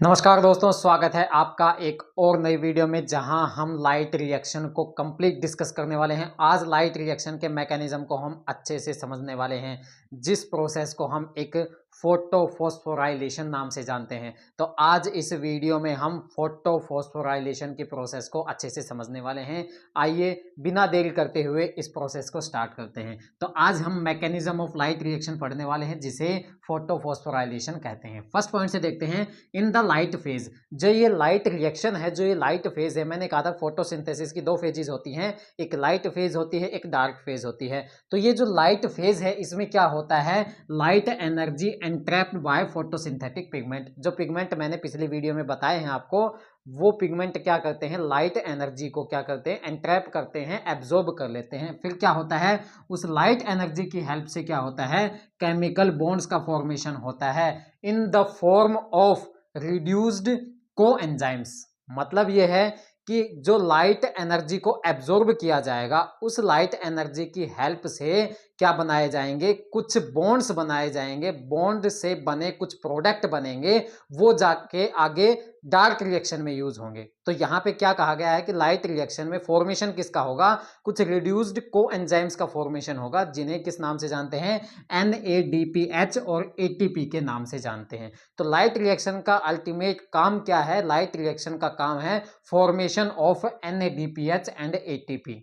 नमस्कार दोस्तों, स्वागत है आपका एक और नई वीडियो में जहां हम लाइट रिएक्शन को कंप्लीट डिस्कस करने वाले हैं। आज लाइट रिएक्शन के मैकेनिज्म को हम अच्छे से समझने वाले हैं, जिस प्रोसेस को हम एक फोटोफॉस्फोराइलेशन नाम से जानते हैं। तो आज इस वीडियो में हम फोटोफॉस्फोराइलेशन की प्रोसेस को अच्छे से समझने वाले हैं। आइए बिना देरी करते हुए इस प्रोसेस को स्टार्ट करते हैं। तो आज हम मैकेनिज्म ऑफ लाइट रिएक्शन पढ़ने वाले हैं, जिसे फोटोफॉस्फोराइलेशन कहते हैं। फर्स्ट पॉइंट से देखते हैं, इन द लाइट फेज। जो ये लाइट रिएक्शन है, जो ये लाइट फेज है, मैंने कहा था फोटोसिंथेसिस की दो फेजेस होती हैं, एक लाइट फेज होती है, एक डार्क फेज होती है। तो ये जो लाइट फेज है, इसमें क्या होता है, light energy entrapped by photosynthetic pigment. जो पिगमेंट मैंने पिछली वीडियो में बताए हैं आपको, वो पिगमेंट क्या करते हैं, लाइट एनर्जी को क्या करते हैं, एंट्रैप करते हैं, एब्जॉर्ब कर लेते हैं। फिर क्या होता है, उस लाइट एनर्जी की हेल्प से क्या होता है, केमिकल बॉन्ड्स का फॉर्मेशन होता है in the form of reduced coenzymes. मतलब यह है कि जो लाइट एनर्जी को एब्जॉर्ब किया जाएगा, उस लाइट एनर्जी की हेल्प से क्या बनाए जाएंगे, कुछ बॉन्ड्स बनाए जाएंगे, बॉन्ड से बने कुछ प्रोडक्ट बनेंगे, वो जाके आगे डार्क रिएक्शन में यूज होंगे। तो यहाँ पे क्या कहा गया है कि लाइट रिएक्शन में फॉर्मेशन किसका होगा, कुछ रिड्यूस्ड कोएंजाइम्स का फॉर्मेशन होगा, जिन्हें किस नाम से जानते हैं, NADPH और ATP के नाम से जानते हैं। तो लाइट रिएक्शन का अल्टीमेट काम क्या है, लाइट रिएक्शन का काम है formation of NADPH and ATP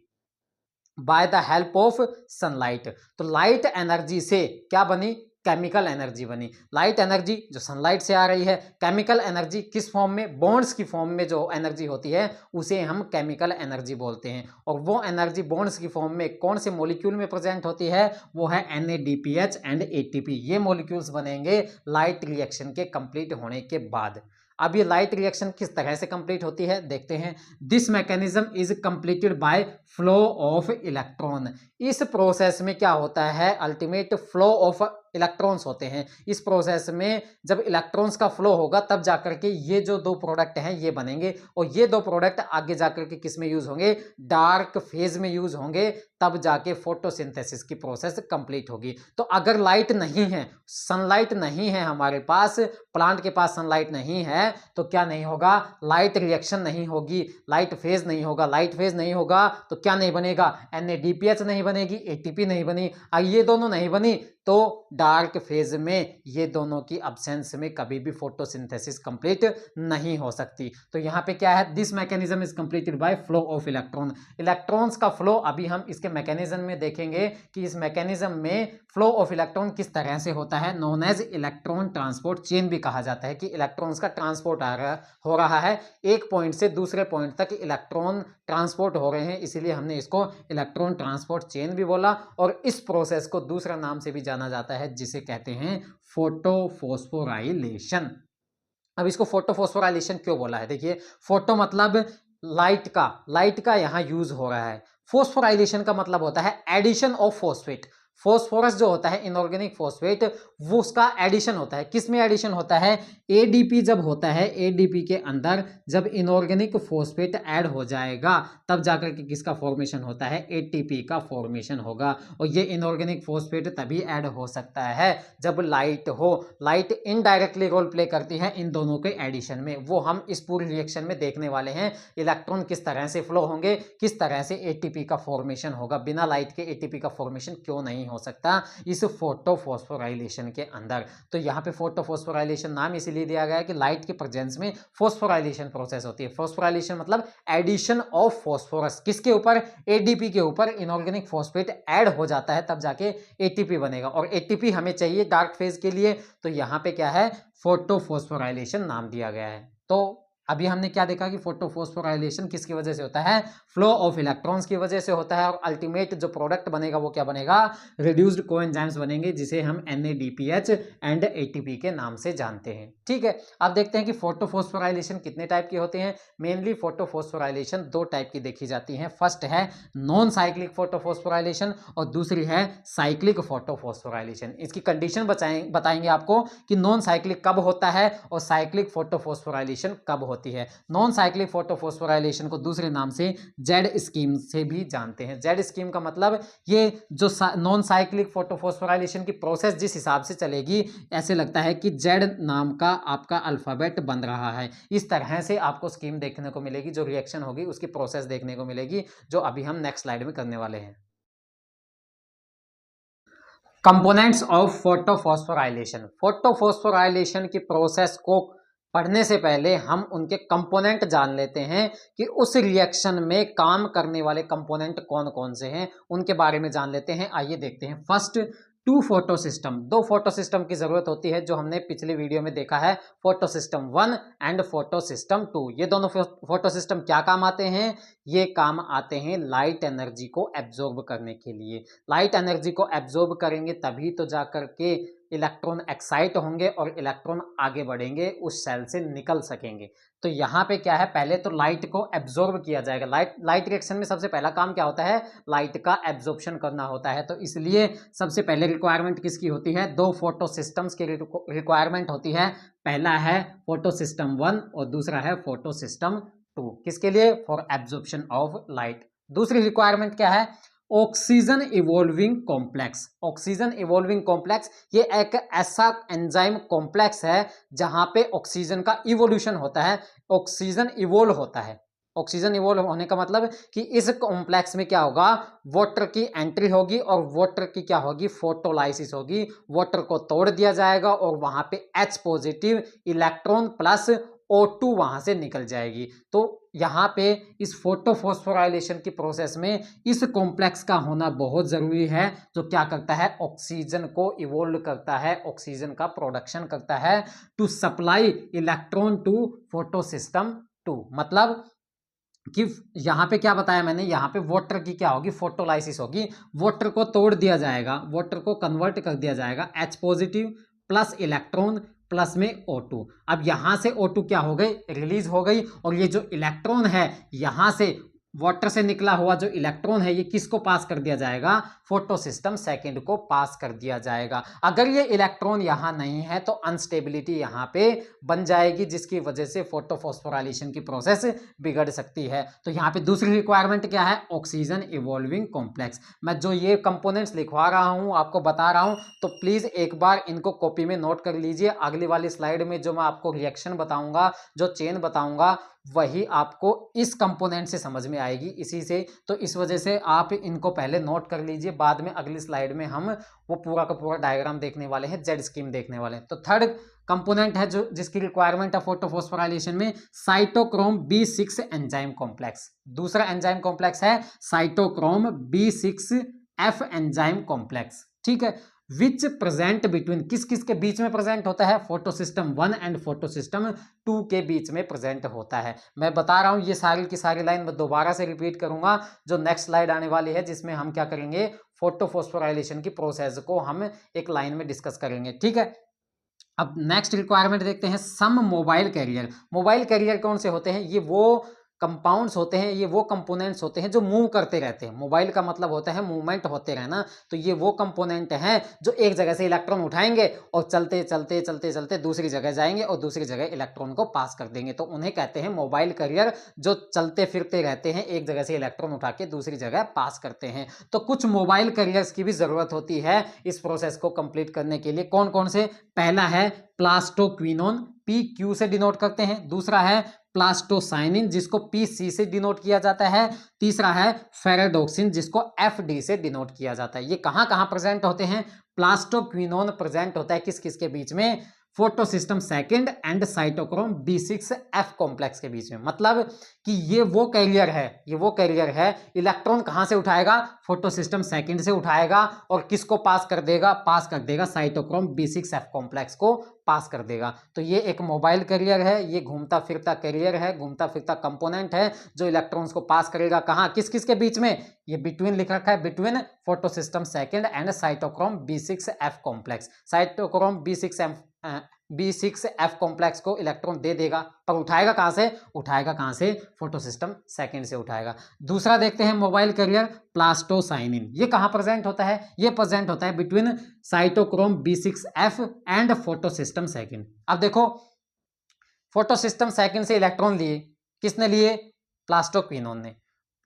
by the help of sunlight. तो लाइट एनर्जी से क्या बनी, केमिकल एनर्जी बनी। लाइट एनर्जी जो सनलाइट से आ रही है, केमिकल एनर्जी किस फॉर्म में, बॉन्ड्स की फॉर्म में जो एनर्जी होती है, उसे हम केमिकल एनर्जी बोलते हैं। और वो एनर्जी बॉन्ड्स की फॉर्म में कौन से मॉलिक्यूल में प्रेजेंट होती है, वो है NADPH एंड ATP। ये मॉलिक्यूल्स बनेंगे लाइट रिएक्शन के कंप्लीट होने के बाद। अब ये लाइट रिएक्शन किस तरह से कंप्लीट होती है, देखते हैं। This mechanism is completed by flow of electron. इस प्रोसेस में क्या होता है, अल्टीमेट फ्लो ऑफ इलेक्ट्रॉन्स होते हैं। इस प्रोसेस में जब इलेक्ट्रॉन्स का फ्लो होगा, तब जाकर के ये जो दो प्रोडक्ट हैं ये बनेंगे, और ये दो प्रोडक्ट आगे जाकर के किस में यूज होंगे, डार्क फेज में यूज होंगे, तब जाके फोटोसिंथेसिस की प्रोसेस कंप्लीट होगी। तो अगर लाइट नहीं है, सनलाइट नहीं है हमारे पास, प्लांट के पास सनलाइट नहीं है, तो क्या नहीं होगा, लाइट रिएक्शन नहीं होगी, लाइट फेज नहीं होगा। लाइट फेज नहीं होगा तो क्या नहीं बनेगा, NADPH नहीं बनेगी, ATP नहीं बनी। ये दोनों नहीं बनी तो डार्क फेज में ये दोनों की अब्सेंस में कभी भी फोटोसिंथेसिस कंप्लीट नहीं हो सकती। तो यहाँ पे क्या है, this mechanism is completed by flow of electron. Electrons का फ्लो अभी हम इसके मैकेनिज्म में देखेंगे कि इस मैकेनिज्म में फ्लो ऑफ इलेक्ट्रॉन किस तरह से होता है। Known as electron transport chain भी कहा जाता है, कि इलेक्ट्रॉन्स का ट्रांसपोर्ट हो रहा है, एक पॉइंट से दूसरे पॉइंट तक इलेक्ट्रॉन ट्रांसपोर्ट हो रहे हैं, इसीलिए हमने इसको इलेक्ट्रॉन ट्रांसपोर्ट चेन भी बोला। और इस प्रोसेस को दूसरा नाम से भी जाना जाता है, जिसे कहते हैं फोटोफॉस्फोराइलेशन। अब इसको फोटोफॉस्फोराइलेशन क्यों बोला है, देखिए, फोटो मतलब लाइट का यहाँ यूज हो रहा है। फोस्फोराइलेशन का मतलब होता है एडिशन ऑफ फॉस्फेट। फॉस्फोरस जो होता है, इनऑर्गेनिक फॉस्फेट, वो उसका एडिशन होता है। किस में एडिशन होता है, ADP जब होता है, ADP के अंदर जब इनऑर्गेनिक फॉस्फेट ऐड हो जाएगा, तब जाकर के किसका फॉर्मेशन होता है, ATP का फॉर्मेशन होगा। और ये इनऑर्गेनिक फॉस्फेट तभी ऐड हो सकता है जब लाइट हो। लाइट इनडायरेक्टली रोल प्ले करती है इन दोनों के एडिशन में, वो हम इस पूरी रिएक्शन में देखने वाले हैं। इलेक्ट्रॉन किस तरह से फ्लो होंगे, किस तरह से ATP का फॉर्मेशन होगा, बिना लाइट के ATP का फॉर्मेशन क्यों नहीं हो सकता इस फोटोफॉस्फोराइलेशन के अंदर। तो यहाँ पे फोटोफॉस्फोराइलेशन नाम इसीलिए दिया गया है कि लाइट के प्रेजेंस में फोस्फोराइलेशन प्रोसेस होती है। फोस्फोराइलेशन मतलब एडिशन ऑफ फॉस्फोरस, किसके ऊपर, ADP के ऊपर इनऑर्गेनिक फॉस्फेट ऐड हो जाता है, तब जाके ATP बनेगा। और ATP हमें चाहिए डार्क फेज के लिए, तो यहाँ पे क्या है, फोटोफॉस्फोराइलेशन नाम दिया गया है। तो अभी हमने क्या देखा कि फोटोफॉस्फोराइलेशन किसकी वजह से होता है, फ्लो ऑफ इलेक्ट्रॉन्स की वजह से होता है। और अल्टीमेट जो प्रोडक्ट बनेगा वो क्या बनेगा, रिड्यूस्ड कोएंजाइम्स बनेंगे, जिसे हम NADPH एंड ATP के नाम से जानते हैं। ठीक है, अब देखते हैं कि फोटोफॉस्फोराइलेशन कितने टाइप के होते हैं। मेनली फोटोफॉस्फोराइलेशन दो टाइप की देखी जाती है। फर्स्ट है नॉन साइक्लिक फोटोफॉस्फोराइलेशन और दूसरी है साइक्लिक फोटोफॉस्फोराइलेशन। इसकी कंडीशन बताएंगे आपको कि नॉन साइक्लिक कब होता है और साइक्लिक फोटोफॉस्फोराइलेशन कब होता है। होती है। नॉन साइक्लिक फोटोफॉस्फोराइलेशन को दूसरे नाम से जेड स्कीम से भी जानते हैं। जेड स्कीम का मतलब ये जो नॉन साइक्लिक फोटोफॉस्फोराइलेशन की प्रोसेस जिस हिसाब से चलेगी, ऐसे लगता है कि जेड नाम का आपका अल्फाबेट बन रहा है। इस तरह से आपको स्कीम देखने को मिलेगी, जो रिएक्शन होगी उसकी प्रोसेस देखने को मिलेगी, जो अभी हम नेक्स्ट स्लाइड में करने वाले हैं। Components of photophosphorylation. फोटोफॉस्फोराइलेशन की प्रोसेस को पढ़ने से पहले हम उनके कंपोनेंट जान लेते हैं कि उस रिएक्शन में काम करने वाले कंपोनेंट कौन कौन से हैं, उनके बारे में जान लेते हैं। आइए देखते हैं। First, two photo system. दो फोटो सिस्टम की जरूरत होती है, जो हमने पिछले वीडियो में देखा है, photo system 1 and photo system 2। ये दोनों फोटो सिस्टम क्या काम आते हैं? ये काम आते हैं लाइट एनर्जी को एब्जॉर्ब करने के लिए। लाइट एनर्जी को एब्जॉर्ब करेंगे तभी तो जाकर के इलेक्ट्रॉन एक्साइट होंगे और इलेक्ट्रॉन आगे बढ़ेंगे, उस सेल से निकल सकेंगे। तो यहाँ पे क्या है, पहले तो लाइट को एब्जॉर्ब किया जाएगा। लाइट रिएक्शन में सबसे पहला काम क्या होता है? लाइट का एब्जॉर्प्शन करना होता है। तो इसलिए सबसे पहले रिक्वायरमेंट किसकी होती है? दो फोटो सिस्टम्स की रिक्वायरमेंट होती है। पहला है फोटो सिस्टम 1 और दूसरा है फोटो सिस्टम 2। किसके लिए? For absorption of light. दूसरी रिक्वायरमेंट क्या है? Oxygen evolving complex. Oxygen evolving complex ये एक ऐसा एंजाइम कॉम्प्लेक्स है जहां पे ऑक्सीजन का इवोल्यूशन होता है, ऑक्सीजन इवोल्व होता है। ऑक्सीजन इवोल्व होने का मतलब कि इस कॉम्प्लेक्स में क्या होगा? वाटर की एंट्री होगी और वाटर की क्या होगी? फोटोलाइसिस होगी। वाटर को तोड़ दिया जाएगा और वहां पे H positive electron plus O2 वहां से निकल जाएगी। तो यहाँ पे इस फोटोफॉस्फोराइलेशन की प्रोसेस में इस कॉम्प्लेक्स का होना बहुत जरूरी है, जो क्या करता है? ऑक्सीजन को इवोल्व करता है, ऑक्सीजन का प्रोडक्शन करता है to supply electron to photo system 2। मतलब कि यहाँ पे क्या बताया मैंने? यहाँ पे वाटर की क्या होगी? फोटोलाइसिस होगी। वाटर को तोड़ दिया जाएगा, वाटर को कन्वर्ट कर दिया जाएगा, H positive plus electron plus में O2। अब यहां से O2 क्या हो गई? रिलीज हो गई। और ये जो इलेक्ट्रॉन है, यहां से वाटर से निकला हुआ जो इलेक्ट्रॉन है, ये किसको पास कर दिया जाएगा? फोटो सिस्टम सेकंड को पास कर दिया जाएगा। अगर ये इलेक्ट्रॉन यहां नहीं है तो अनस्टेबिलिटी यहां पे बन जाएगी, जिसकी वजह से फोटोफॉस्फोराइलेशन की प्रोसेस बिगड़ सकती है। तो यहां पे दूसरी रिक्वायरमेंट क्या है? Oxygen evolving complex. मैं जो ये कंपोनेंट्स लिखवा रहा हूं, आपको बता रहा हूं, तो प्लीज एक बार इनको कॉपी में नोट कर लीजिए। अगली वाली स्लाइड में जो मैं आपको रिएक्शन बताऊंगा, जो चेन बताऊंगा, वही आपको इस कंपोनेंट से समझ में आएगी, इसी से। तो इस वजह से आप इनको पहले नोट कर लीजिए, बाद में अगली स्लाइड में हम वो पूरा का पूरा डायग्राम देखने वाले हैं, जेड स्कीम देखने वाले हैं। तो थर्ड कंपोनेंट है जो जिसकी रिक्वायरमेंट है फोटोफॉस्फोराइलेशन में, साइटोक्रोम B6 एंजाइम कॉम्प्लेक्स। दूसरा एंजाइम कॉम्प्लेक्स है साइटोक्रोम B6F एंजाइम कॉम्प्लेक्स। ठीक है। विच प्रेजेंट बिटवीन, किस किस के बीच में प्रेजेंट होता है? Photo system 1 and photo system 2 के बीच में प्रेजेंट होता है। मैं बता रहा हूं, ये सारी की सारी लाइन मैं दोबारा से रिपीट करूंगा, जो नेक्स्ट स्लाइड आने वाली है, जिसमें हम क्या करेंगे? फोटोफॉस्फोराइलेशन की प्रोसेस को हम एक लाइन में डिस्कस करेंगे। ठीक है। अब नेक्स्ट रिक्वायरमेंट देखते हैं, सम मोबाइल कैरियर। मोबाइल कैरियर कौन से होते हैं? ये वो कंपाउंड्स होते हैं, ये वो कंपोनेंट्स होते हैं जो मूव करते रहते हैं। मोबाइल का मतलब होता है मूवमेंट होते रहना। तो ये वो कंपोनेंट हैं जो एक जगह से इलेक्ट्रॉन उठाएंगे और चलते चलते चलते चलते दूसरी जगह जाएंगे और दूसरी जगह इलेक्ट्रॉन को पास कर देंगे। तो उन्हें कहते हैं मोबाइल कैरियर, जो चलते फिरते रहते हैं, एक जगह से इलेक्ट्रॉन उठा के दूसरी जगह पास करते हैं। तो कुछ मोबाइल कैरियर्स की भी जरूरत होती है इस प्रोसेस को कंप्लीट करने के लिए। कौन कौन से? पहला है प्लास्टोक्विनोन, PQ से डिनोट करते हैं। दूसरा है प्लास्टोसाइनिन, जिसको PC से डिनोट किया जाता है। तीसरा है फेरेडोक्सिन, जिसको FD से डिनोट किया जाता है। ये कहां कहां प्रेजेंट होते हैं? प्लास्टोक्विनोन प्रेजेंट होता है किस किस के बीच में? Photo system second and cytochrome B6F complex के बीच में। मतलब कि ये वो कैरियर है, ये वो कैरियर है। इलेक्ट्रॉन कहां से उठाएगा? फोटो सिस्टम सेकंड से उठाएगा और किसको पास कर देगा? पास कर देगा साइटोक्रोम B6F कॉम्प्लेक्स को पास कर देगा। तो ये एक मोबाइल कैरियर है, ये घूमता फिरता कैरियर है, घूमता फिरता कंपोनेंट है, जो इलेक्ट्रॉन्स को पास करेगा कहां? किस किस के बीच में? ये बिटवीन लिख रखा है, between photo system second and cytochrome B6F complex. Cytochrome B6F complex को इलेक्ट्रॉन दे देगा, पर उठाएगा कहां से? उठाएगा कहां से? फोटो सिस्टम सेकंड से उठाएगा। दूसरा देखते हैं मोबाइल कैरियर प्लास्टोसाइनिन। ये कहां प्रेजेंट होता है? ये प्रेजेंट होता है between cytochrome B6F and photo system second. अब देखो, फोटो सिस्टम सेकंड से इलेक्ट्रॉन लिए, किसने लिए? प्लास्टोक्विनोन ने।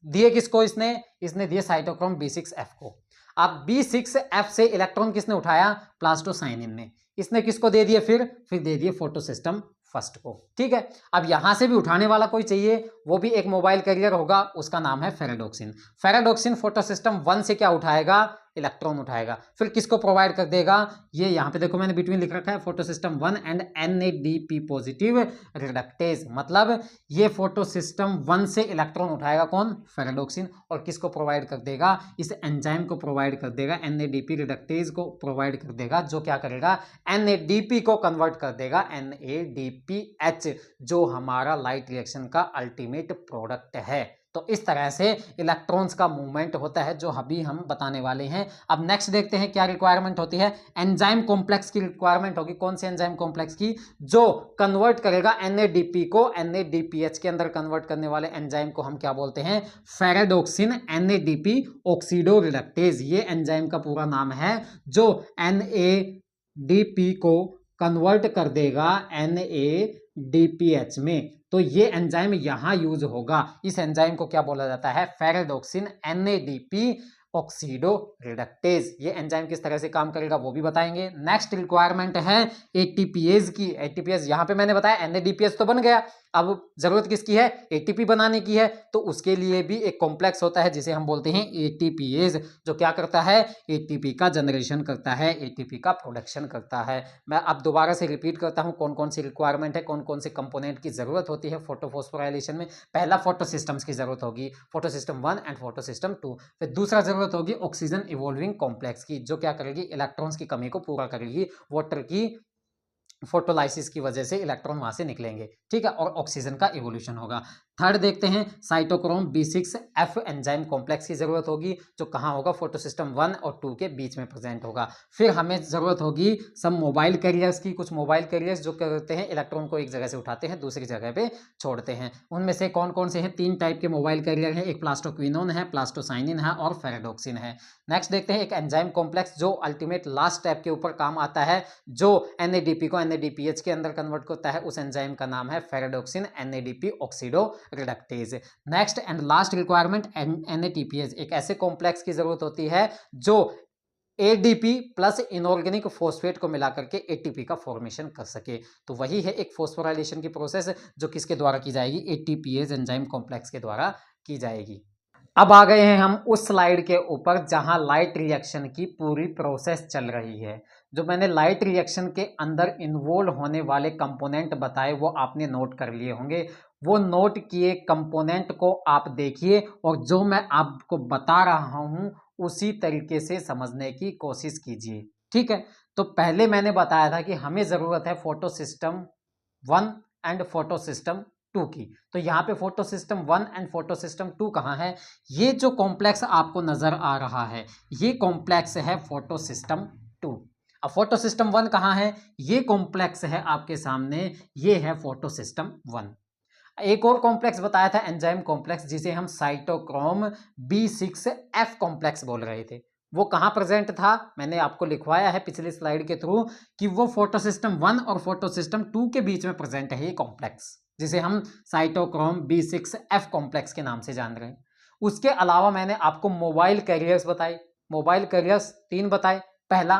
दिए किसको? इसने दिए साइटोक्रोम B6F को। अब B6F से इलेक्ट्रॉन किसने उठाया? प्लास्टोसाइनिन ने। इसने किसको दे दिए? फिर दे दिए फोटोसिस्टम फर्स्ट को। ठीक है, अब यहां से भी उठाने वाला कोई चाहिए, वो भी एक मोबाइल कैरियर होगा, उसका नाम है फेराडोक्सिन। फेराडोक्सिन फोटोसिस्टम 1 से क्या उठाएगा? इलेक्ट्रॉन उठाएगा। फिर किसको प्रोवाइड कर देगा? ये यहां पे देखो मैंने बिटवीन लिख रखा है photosystem 1 and NADP positive reductase, मतलब ये फोटोसिस्टम 1 से इलेक्ट्रॉन उठाएगा कौन? फेराडोक्सिन। और किसको प्रोवाइड कर देगा? इस एंजाइम को प्रोवाइड कर देगा, NADP रिडक्टेज को प्रोवाइड कर देगा, जो क्या करेगा? NADP को कन्वर्ट कर देगा NADPH, जो हमारा लाइट रिएक्शन का अल्टीमेट प्रोडक्ट है। तो इस तरह से इलेक्ट्रॉन्स का मूवमेंट होता है, जो अभी हम बताने वाले हैं। अब नेक्स्ट देखते हैं क्या रिक्वायरमेंट होती है। एंजाइम कॉम्प्लेक्स की रिक्वायरमेंट होगी। कौन से एंजाइम कॉम्प्लेक्स की? जो कन्वर्ट करेगा NADP को NADPH के अंदर कन्वर्ट करने वाले एंजाइम को हम क्या बोलते हैं? फेराडोक्सिन NADP ऑक्सीडो रिडक्टेज, ये एंजाइम का पूरा नाम है, जो NADP को कन्वर्ट कर देगा NADPH में। तो ये एंजाइम यहां यूज होगा। इस एंजाइम को क्या बोला जाता है? Ferredoxin NADP oxido reductase. ये एंजाइम किस तरह से काम करेगा वो भी बताएंगे। नेक्स्ट रिक्वायरमेंट है ATPase की। ATPase यहां पे मैंने बताया NADPH तो बन गया, अब जरूरत किसकी है? ATP बनाने की है। तो उसके लिए भी एक कॉम्प्लेक्स होता है जिसे हम बोलते हैं ATPase, जो क्या करता है? ATP का जनरेशन करता है, ATP का प्रोडक्शन करता है। मैं अब दोबारा से रिपीट करता हूं कौन कौन सी रिक्वायरमेंट है, कौन कौन से कंपोनेंट की जरूरत होती है फोटोफॉस्फोराइलेशन में। पहला फोटो सिस्टम्स की जरूरत होगी, photo system 1 and photo system 2। फिर दूसरा जरूरत होगी ऑक्सीजन इवॉल्विंग कॉम्प्लेक्स की, जो क्या करेगी? इलेक्ट्रॉन्स की कमी को पूरा करेगी। वाटर की फोटोलाइसिस की वजह से इलेक्ट्रॉन वहां से निकलेंगे। ठीक है, और ऑक्सीजन का इवोल्यूशन होगा। थर्ड देखते हैं, साइटोक्रोम B6F एंजाइम कॉम्प्लेक्स की जरूरत होगी, जो कहां होगा? फोटोसिस्टम 1 और 2 के बीच में प्रेजेंट होगा। फिर हमें जरूरत होगी सब मोबाइल कैरियर्स की। कुछ मोबाइल कैरियर्स जो करते हैं, इलेक्ट्रॉन को एक जगह से उठाते हैं दूसरी जगह पे छोड़ते हैं। उनमें से कौन कौन से हैं? 3 टाइप के मोबाइल कैरियर हैं, एक प्लास्टोक्विनोन है, प्लास्टोसाइनिन है और फेराडोक्सिन है। नेक्स्ट देखते हैं एक एंजाइम कॉम्प्लेक्स जो अल्टीमेट लास्ट स्टेप के ऊपर काम आता है, जो NADP को NADPH के अंदर कन्वर्ट करता है। उस एंजाइम का नाम है ferredoxin NADP oxido reductase. Next and last requirement NADPH, एक ऐसे कॉम्प्लेक्स की जरूरत होती है जो ADP प्लस इनऑर्गेनिक फॉस्फेट को मिलाकर के ATP का फॉर्मेशन कर सके। तो वही है एक फॉस्फोराइलेशन की प्रोसेस, जो किसके द्वारा की जाएगी? ATPase एंजाइम कॉम्प्लेक्स के द्वारा की जाएगी। अब आ गए हैं हम उस स्लाइड के ऊपर जहां लाइट रिएक्शन की पूरी प्रोसेस चल रही है। जो मैंने लाइट रिएक्शन के अंदर इन्वॉल्व होने वाले कंपोनेंट बताए वो आपने नोट कर लिए होंगे। वो नोट किए कंपोनेंट को आप देखिए और जो मैं आपको बता रहा हूं उसी तरीके से समझने की कोशिश कीजिए। ठीक है, तो पहले मैंने बताया था कि हमें जरूरत है photo system 1 and photo system 2 की। तो यहाँ पे photo system 1 and photo system 2 कहाँ है? ये जो कॉम्प्लेक्स आपको नजर आ रहा है, ये कॉम्प्लेक्स है फोटो सिस्टम 2। अब फोटो सिस्टम 1 कहाँ है? ये कॉम्प्लेक्स है आपके सामने, ये है फोटो सिस्टम 1। एक और कॉम्प्लेक्स बताया था एंजाइम कॉम्प्लेक्स, जिसे हम साइटोक्रोम B6F कॉम्प्लेक्स बोल रहे थे। वो कहां प्रेजेंट था? मैंने आपको लिखवाया है पिछली स्लाइड के थ्रू कि वो फोटोसिस्टम 1 और फोटोसिस्टम 2 के बीच में प्रेजेंट है ये कॉम्प्लेक्स, जिसे हम साइटोक्रोम B6F कॉम्प्लेक्स के नाम से जान रहे हैं। उसके अलावा मैंने आपको मोबाइल कैरियर्स बताए। मोबाइल कैरियर्स 3 बताए। पहला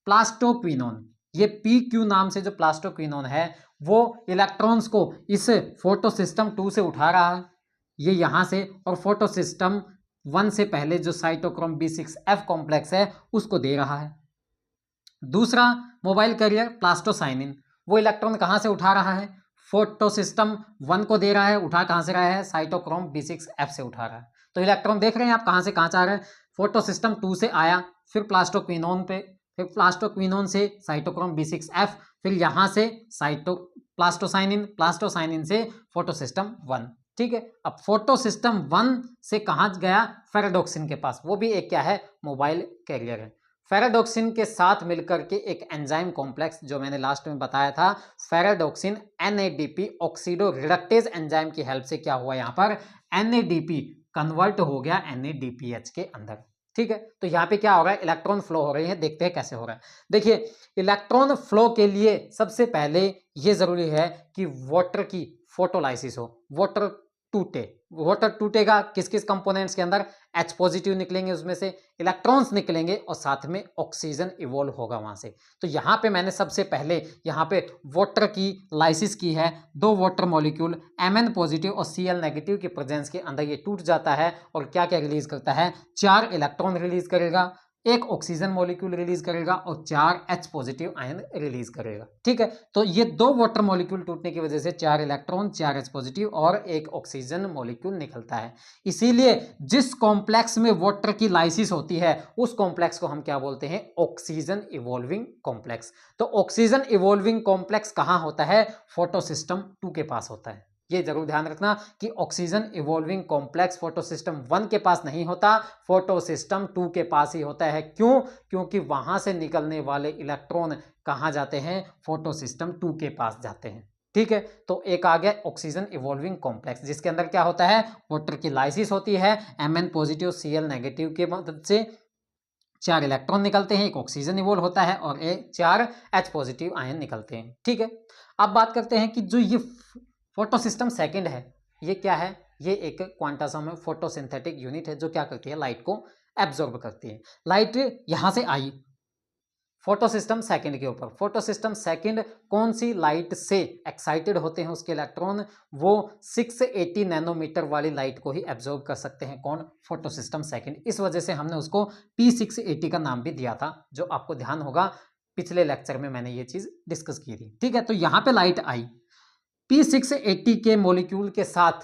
प्लास्टोक्विनोन, ये PQ नाम से जो प्लास्टोक्विनोन है वो इलेक्ट्रॉन्स को इस फोटो सिस्टम 2 से उठा रहा है, ये यहां से, और फोटो सिस्टम 1 से पहले जो साइटोक्रोम B6F कॉम्प्लेक्स है उसको दे रहा है। दूसरा मोबाइल कैरियर प्लास्टोसाइनिन, वो इलेक्ट्रॉन कहां से उठा रहा है? फोटो सिस्टम 1 को दे रहा है। उठा कहां से रहा है? साइटोक्रोम B6F से उठा रहा है। तो इलेक्ट्रॉन देख रहे हैं आप कहां से कहां जा रहे हैं? फोटो सिस्टम 2 से आया, फिर प्लास्टोक्विनोन पे, फिर प्लास्टोक्विनोन से साइटोक्रोम B6F, फिर यहां से प्लास्टोसाइनिन, प्लास्टोसाइनिन से फोटो सिस्टम 1। ठीक है, अब फोटो सिस्टम 1 से कहां गया? फेराडोक्सिन के पास। वो भी एक क्या है? मोबाइल कैरियर है। फेराडोक्सिन के साथ मिलकर के एक एंजाइम कॉम्प्लेक्स जो मैंने लास्ट में बताया था, ferredoxin NADP oxido reductase enzyme की हेल्प से क्या हुआ? यहाँ पर NADP कन्वर्ट हो गया NADPH के अंदर। ठीक है, तो यहाँ पे क्या हो रहा है, इलेक्ट्रॉन फ्लो हो रही है, देखते हैं कैसे हो रहा है। देखिए, इलेक्ट्रॉन फ्लो के लिए सबसे पहले ये जरूरी है कि वाटर की फोटोलाइसिस हो, वाटर टूटे। वाटर टूटेगा किस किस कंपोनेंट्स के अंदर, H पॉजिटिव निकलेंगे, उसमें से इलेक्ट्रॉन्स निकलेंगे और साथ में ऑक्सीजन इवोल्व होगा वहां से। तो यहाँ पे मैंने सबसे पहले यहाँ पे वाटर की लाइसिस की है, 2 वाटर मॉलिक्यूल Mn पॉजिटिव और Cl नेगेटिव के प्रेजेंस के अंदर ये टूट जाता है और क्या क्या रिलीज करता है, 4 इलेक्ट्रॉन रिलीज करेगा, 1 ऑक्सीजन मॉलिक्यूल रिलीज करेगा और 4 H पॉजिटिव आयन रिलीज करेगा। ठीक है, तो ये 2 वाटर मॉलिक्यूल टूटने की वजह से 4 इलेक्ट्रॉन, 4 H पॉजिटिव और 1 ऑक्सीजन मॉलिक्यूल निकलता है। इसीलिए जिस कॉम्प्लेक्स में वाटर की लाइसिस होती है उस कॉम्प्लेक्स को हम क्या बोलते हैं, ऑक्सीजन इवॉल्विंग कॉम्प्लेक्स। तो ऑक्सीजन इवॉल्विंग कॉम्प्लेक्स कहां होता है, फोटोसिस्टम 2 के पास होता है। ये जरूर ध्यान रखना कि ऑक्सीजन इवॉल्विंग कॉम्प्लेक्स फोटोसिस्टम 1 के पास नहीं होता, फोटोसिस्टम 2 के पास ही होता है। क्यों, क्योंकि वहां से निकलने वाले इलेक्ट्रॉन कहां जाते हैं, फोटोसिस्टम 2 के पास जाते हैं। ठीक है, तो एक आ गया ऑक्सीजन इवॉल्विंग कॉम्प्लेक्स, जिसके अंदर क्या होता है, वाटर की लाइसिस होती है, Mn पॉजिटिव Cl नेगेटिव के मदद से 4 इलेक्ट्रॉन निकलते हैं, 1 ऑक्सीजन इवॉल्व होता है और 4 H पॉजिटिव आयन निकलते हैं। ठीक है, अब बात करते हैं कि जो ये फोटोसिस्टम सेकंड है, ये क्या है, ये एक क्वांटासम है, फोटोसिंथेटिक यूनिट है जो क्या करती है, लाइट को एब्जॉर्ब करती है। लाइट यहां से आई फोटोसिस्टम सेकंड के ऊपर, फोटोसिस्टम सेकंड कौन सी लाइट से एक्साइटेड होते हैं उसके इलेक्ट्रॉन, वो 680 नैनोमीटर वाली लाइट को ही एब्जॉर्ब कर सकते हैं। कौन, फोटोसिस्टम सेकंड। इस वजह से हमने उसको P680 का नाम भी दिया था, जो आपको ध्यान होगा पिछले लेक्चर में मैंने ये चीज डिस्कस की थी। ठीक है, तो यहां पे लाइट आई, P680 के मॉलिक्यूल के साथ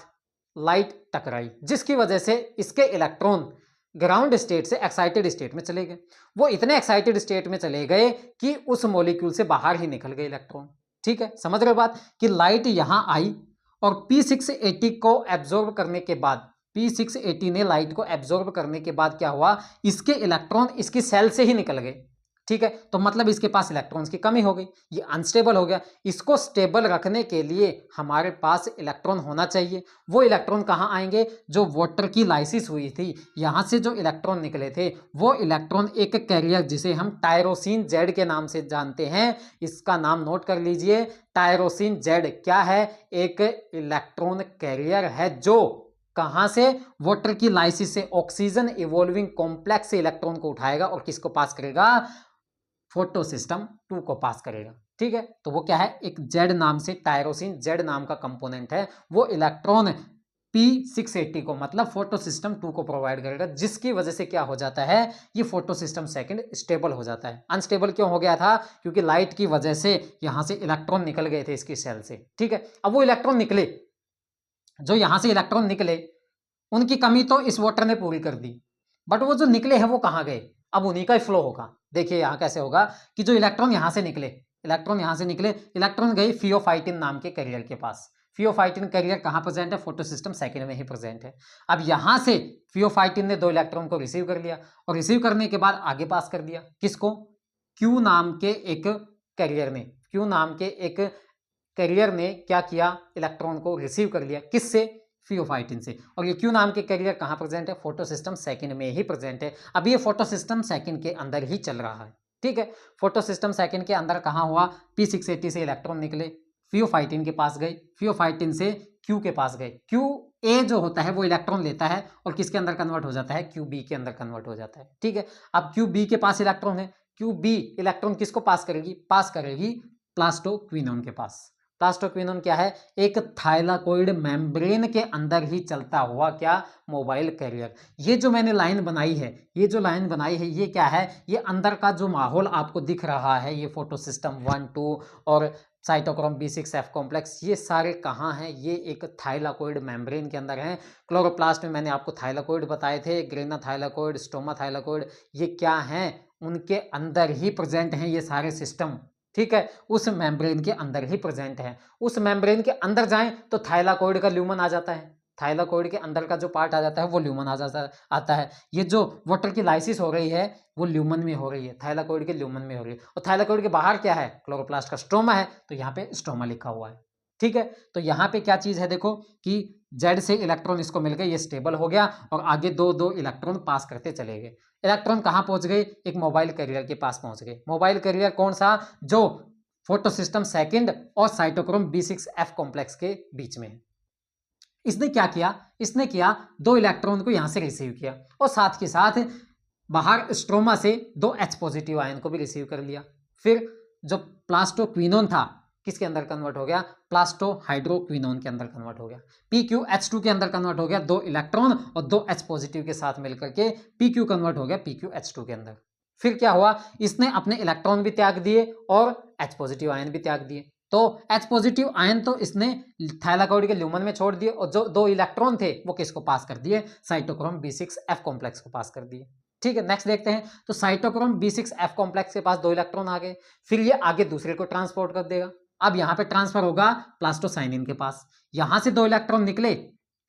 लाइट टकराई, जिसकी वजह से इसके इलेक्ट्रॉन ग्राउंड स्टेट से एक्साइटेड स्टेट में चले गए। वो इतने एक्साइटेड स्टेट में चले गए कि उस मॉलिक्यूल से बाहर ही निकल गए इलेक्ट्रॉन। ठीक है, समझ रहे हो बात, कि लाइट यहां आई और P680 को एब्जॉर्ब करने के बाद, P680 ने लाइट को एब्जॉर्ब करने के बाद क्या हुआ, इसके इलेक्ट्रॉन इसकी सेल से ही निकल गए। ठीक है, तो मतलब इसके पास इलेक्ट्रॉन्स की कमी हो गई, ये अनस्टेबल हो गया। इसको स्टेबल रखने के लिए हमारे पास इलेक्ट्रॉन होना चाहिए। वो इलेक्ट्रॉन कहाँ आएंगे, जो वाटर की लाइसिस हुई थी यहाँ से जो इलेक्ट्रॉन निकले थे, वो इलेक्ट्रॉन एक कैरियर जिसे हम टायरोसिन जेड के नाम से जानते हैं, इसका नाम नोट कर लीजिए, टायरोसिन जेड क्या है, एक इलेक्ट्रॉन कैरियर है जो कहां से, वाटर की लाइसिस से ऑक्सीजन इवॉल्विंग कॉम्प्लेक्स से इलेक्ट्रॉन को उठाएगा और किसको पास करेगा, फोटोसिस्टम 2 को पास करेगा। ठीक है, तो वो क्या है, एक जेड नाम से, टायरोसिन जेड नाम का कंपोनेंट है, वो इलेक्ट्रॉन P680 को मतलब फोटोसिस्टम 2 को प्रोवाइड करेगा, जिसकी वजह से क्या हो जाता है, ये फोटोसिस्टम सेकंड स्टेबल हो जाता है। अनस्टेबल क्यों हो गया था, क्योंकि लाइट की वजह से यहां से इलेक्ट्रॉन निकल गए थे इसकी सेल से। ठीक है, अब वो इलेक्ट्रॉन निकले, जो यहां से इलेक्ट्रॉन निकले उनकी कमी तो इस वाटर ने पूरी कर दी, बट वो जो निकले हैं वो कहां गए, अब उन्हीं का ही फ्लो होगा। देखिए यहां कैसे होगा कि जो इलेक्ट्रॉन यहां से निकले, इलेक्ट्रॉन गए फियोफाइटिन नाम के कैरियर के पास। फियोफाइटिन कैरियर कहां प्रेजेंट है, फोटोसिस्टम सेकंड में ही प्रेजेंट है। अब यहां से फियोफाइटिन ने 2 इलेक्ट्रॉन को रिसीव कर लिया और रिसीव करने के बाद आगे पास कर दिया, किसको, क्यू नाम के एक कैरियर ने, क्यू नाम के एक कैरियर ने क्या किया, इलेक्ट्रॉन को रिसीव कर लिया, किससे, फियोफाइटिन से। और ये क्यू नाम के कैरियर कहां प्रेजेंट है, फोटोसिस्टम सेकंड में ही प्रेजेंट है। अब ये फोटोसिस्टम सेकंड के अंदर ही चल रहा है। ठीक है, फोटोसिस्टम सेकंड के अंदर कहां हुआ, P680 से इलेक्ट्रॉन निकले, फियोफाइटिन के पास गए, फियोफाइटिन से क्यू के पास गए, क्यू ए जो होता है वो इलेक्ट्रॉन लेता है और किसके अंदर कन्वर्ट हो जाता है, क्यू बी के अंदर कन्वर्ट हो जाता है। ठीक है, अब क्यू बी के पास इलेक्ट्रॉन है, क्यू बी इलेक्ट्रॉन किसको पास करेगी, प्लास्टोक्विनोन के पास। प्लास्टोक्विनोन क्या है, एक थाइलाकोइड मेम्ब्रेन के अंदर ही चलता हुआ क्या, मोबाइल कैरियर। ये जो मैंने लाइन बनाई है, ये क्या है, ये अंदर का जो माहौल आपको दिख रहा है, ये फोटोसिस्टम 1, 2 और साइटोक्रोम B6F कॉम्प्लेक्स, ये सारे कहाँ हैं, ये एक थाइलाकोइड मेम्ब्रेन के अंदर हैं। क्लोरोप्लास्ट में मैंने आपको थाइलाकोइड बताए थे, ग्रेना थाइलाकोइड, स्टोमा थाइलाकोइड, ये क्या हैं, उनके अंदर ही प्रेजेंट हैं ये सारे सिस्टम। ठीक है, उस मेम्ब्रेन के अंदर ही प्रेजेंट है। उस मेम्ब्रेन के अंदर जाएं तो थाइलाकोइड का ल्यूमन आ जाता है, थाइलाकोइड के अंदर का जो पार्ट आ जाता है वो ल्यूमन आता है। ये जो वाटर की लाइसिस हो रही है वो ल्यूमन में हो रही है, थाइलाकोइड के ल्यूमन में हो रही है। और थाइलाकोइड के बाहर क्या है, क्लोरोप्लास्ट का स्ट्रोमा है, तो यहाँ पे स्ट्रोमा लिखा हुआ है। ठीक है, तो यहाँ पे क्या चीज है, देखो कि जेड से इलेक्ट्रॉन इसको मिल गए, ये स्टेबल हो गया और आगे दो दो इलेक्ट्रॉन पास करते चले गए। इलेक्ट्रॉन कहाँ पहुंच गए? एक मोबाइल कैरियर के पास पहुंच गए। मोबाइल कैरियर कौन सा? जो फोटोसिस्टम सेकंड और साइटोक्रोम B6F कॉम्प्लेक्स के बीच में है। इसने क्या किया? इसने किया दो इलेक्ट्रॉन को यहां से रिसीव किया और साथ के साथ बाहर स्ट्रोमा से दो H पॉजिटिव आयन को भी रिसीव कर लिया। फिर जो प्लास्टोक्विनोन था किसके अंदर कन्वर्ट हो गया? प्लास्टोहाइड्रोक्विनोन के अंदर कन्वर्ट हो गया। PQH2 के अंदर कन्वर्ट हो गया, दो इलेक्ट्रॉन और दो H पॉजिटिव के साथ मिलकर के PQ कन्वर्ट हो गया PQH2 के अंदर। फिर क्या हुआ? इसने अपने इलेक्ट्रॉन भी त्याग दिए और H पॉजिटिव आयन भी त्याग दिए। तो H पॉजिटिव आयन तो इसने थाइलाकोइड के ल्यूमन में छोड़ दिए और जो दो इलेक्ट्रॉन थे वो किसको पास कर दिए? साइटोक्रोम B6F कॉम्प्लेक्स को पास कर दिए। ठीक है, नेक्स्ट देखते हैं। तो साइटोक्रोम B6F कॉम्प्लेक्स के पास दो इलेक्ट्रॉन आ गए, फिर ये आगे दूसरे को ट्रांसपोर्ट कर देगा। अब यहाँ पे ट्रांसफर होगा प्लास्टोसाइनिन के पास। यहां से दो इलेक्ट्रॉन निकले,